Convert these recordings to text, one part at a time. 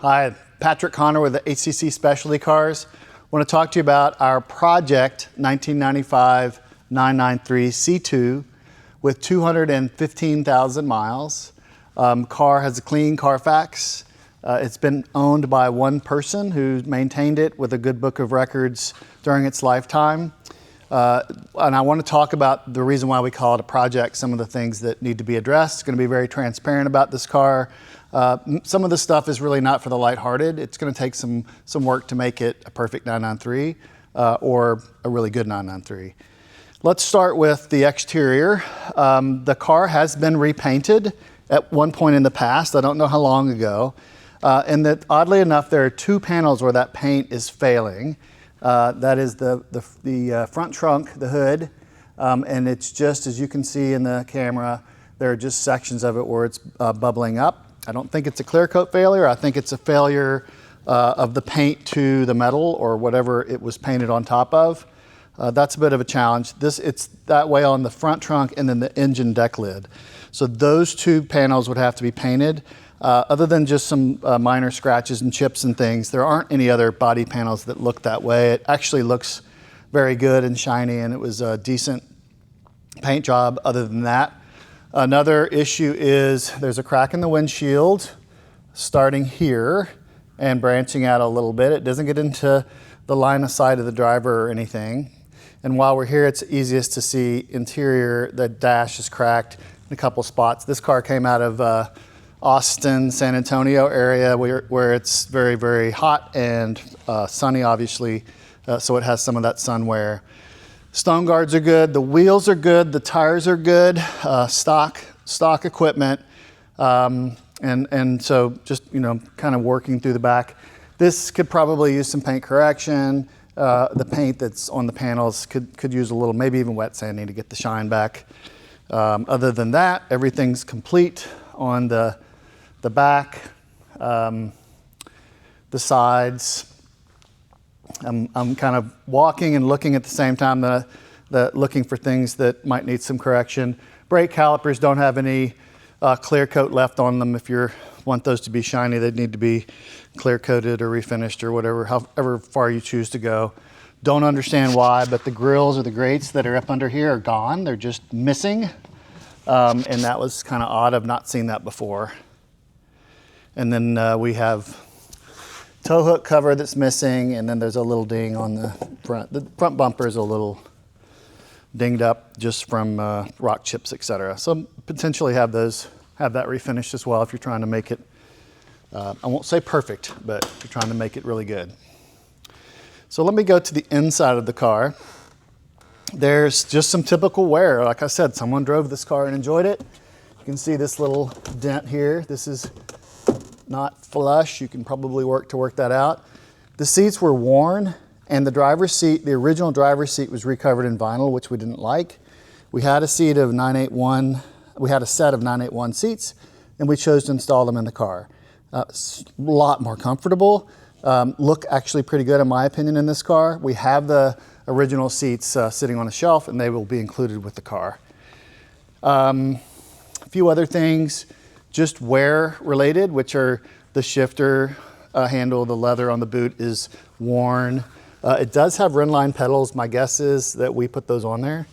Hi, Patrick Connor with the HCC Specialty Cars. I want to talk to you about our Project 1995 993 C2 with 215,000 miles. Car has a clean Carfax. It's been owned by one person who maintained it with a good book of records during its lifetime. And I want to talk about the reason why we call it a project, some of the things that need to be addressed. It's going to be very transparent about this car. Some of the stuff is really not for the lighthearted. It's going to take some work to make it a perfect 993 or a really good 993. Let's start with the exterior. The car has been repainted at one point in the past. I don't know how long ago. And that oddly enough, there are two panels where that paint is failing. That is the front trunk, the hood, and it's just, as you can see in the camera, there are just sections of it where it's bubbling up. I don't think it's a clear coat failure. I think it's a failure of the paint to the metal or whatever it was painted on top of. That's a bit of a challenge. It's that way on the front trunk and then the engine deck lid. So those two panels would have to be painted. Other than just some minor scratches and chips and things, there aren't any other body panels that look that way. It actually looks very good and shiny, and it was a decent paint job other than that. Another issue is there's a crack in the windshield starting here and branching out a little bit. It doesn't get into the line of sight of the driver or anything. And while we're here, it's easiest to see interior. The dash is cracked in a couple spots. This car came out of Austin, San Antonio area where it's very, very hot and sunny, obviously, so it has some of that sun wear. Stone guards are good, the wheels are good, the tires are good, stock equipment, and so just, kind of working through the back. This could probably use some paint correction. The paint that's on the panels could use a little, maybe even wet sanding to get the shine back. Other than that, everything's complete on the back, the sides. I'm kind of walking and looking at the same time, looking for things that might need some correction. Brake calipers don't have any clear coat left on them. If you want those to be shiny, they'd need to be clear coated or refinished or whatever, however far you choose to go. Don't understand why, but the grills or the grates that are up under here are gone. They're just missing. And that was kind of odd. I've not seen that before. And then we have tow hook cover that's missing, and then there's a little ding on the front. The front bumper is a little dinged up just from rock chips, etc. So potentially have that refinished as well if you're trying to make it, I won't say perfect, but if you're trying to make it really good. So let me go to the inside of the car. There's just some typical wear. Like I said, someone drove this car and enjoyed it. You can see this little dent here. This is not flush. You can probably work that out. The seats were worn, and the original driver's seat was recovered in vinyl, which we didn't like. We had a set of 981 seats, and we chose to install them in the car. A lot more comfortable. Look actually pretty good in my opinion in this car. We have the original seats sitting on a shelf, and they will be included with the car. A few other things, just wear related, which are the shifter handle, the leather on the boot is worn. It does have Renline pedals. My guess is that we put those on there.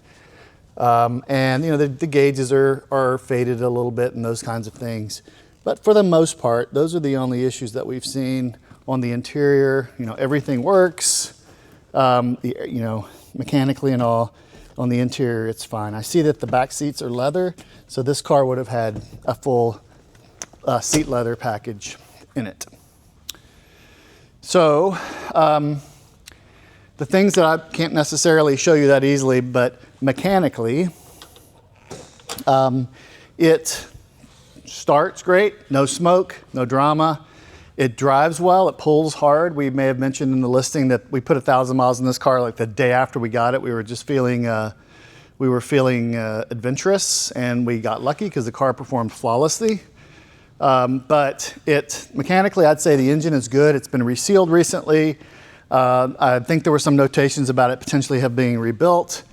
And the gauges are faded a little bit and those kinds of things. But for the most part, those are the only issues that we've seen on the interior. Everything works, mechanically and all. On the interior, it's fine. I see that the back seats are leather, so this car would have had a full seat leather package in it. So the things that I can't necessarily show you that easily, but mechanically, it starts great, no smoke, no drama. It drives well, it pulls hard. We may have mentioned in the listing that we put 1,000 miles in this car like the day after we got it. We were just feeling adventurous, and we got lucky because the car performed flawlessly. But mechanically, I'd say the engine is good. It's been resealed recently. I think there were some notations about it potentially have been rebuilt.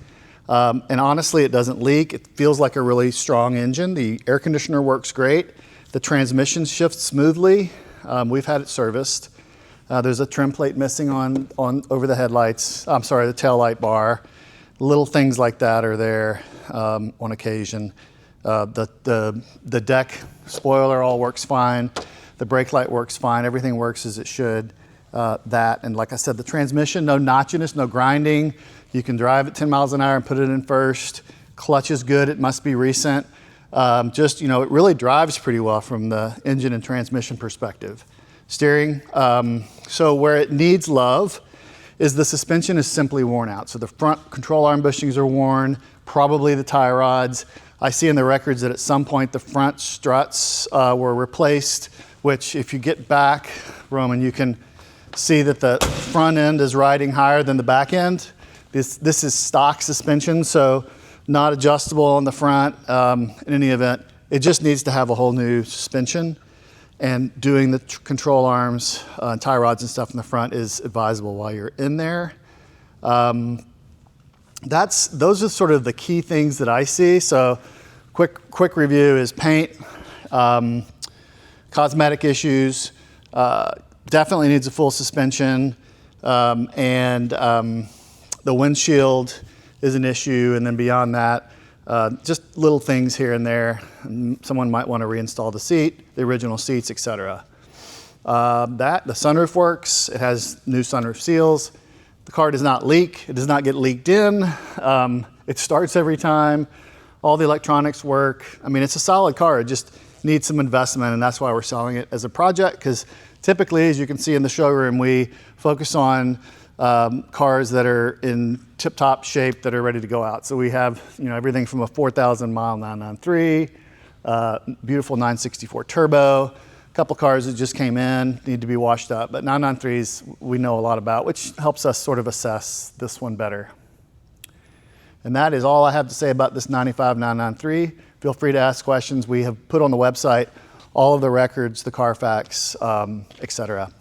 And honestly, it doesn't leak. It feels like a really strong engine. The air conditioner works great. The transmission shifts smoothly. We've had it serviced. There's a trim plate missing on over the headlights. I'm sorry, the tail light bar. Little things like that are there on occasion. The deck spoiler all works fine. The brake light works fine. Everything works as it should. And like I said, the transmission, no notchiness, no grinding. You can drive at 10 miles an hour and put it in first. Clutch is good. It must be recent. It really drives pretty well from the engine and transmission perspective. Steering, so where it needs love is the suspension is simply worn out. So the front control arm bushings are worn, probably the tie rods. I see in the records that at some point the front struts were replaced, which if you get back, Roman, you can see that the front end is riding higher than the back end. This is stock suspension, so not adjustable on the front. In any event, it just needs to have a whole new suspension. And doing the control arms, tie rods and stuff in the front is advisable while you're in there. Those are sort of the key things that I see. So quick review is paint, cosmetic issues, definitely needs a full suspension, and the windshield is an issue. And then beyond that, just little things here and there. Someone might want to reinstall the seat, the original seats, etc. The sunroof works. It has new sunroof seals. The car does not leak. It does not get leaked in. It starts every time. All the electronics work. I mean, it's a solid car. It just needs some investment, and that's why we're selling it as a project, because typically, as you can see in the showroom, we focus on cars that are in tip-top shape that are ready to go out. So we have everything from a 4,000 mile 993, beautiful 964 turbo, a couple cars that just came in, need to be washed up, but 993s we know a lot about, which helps us sort of assess this one better. And that is all I have to say about this 95 993. Feel free to ask questions. We have put on the website all of the records, the Carfax, etc.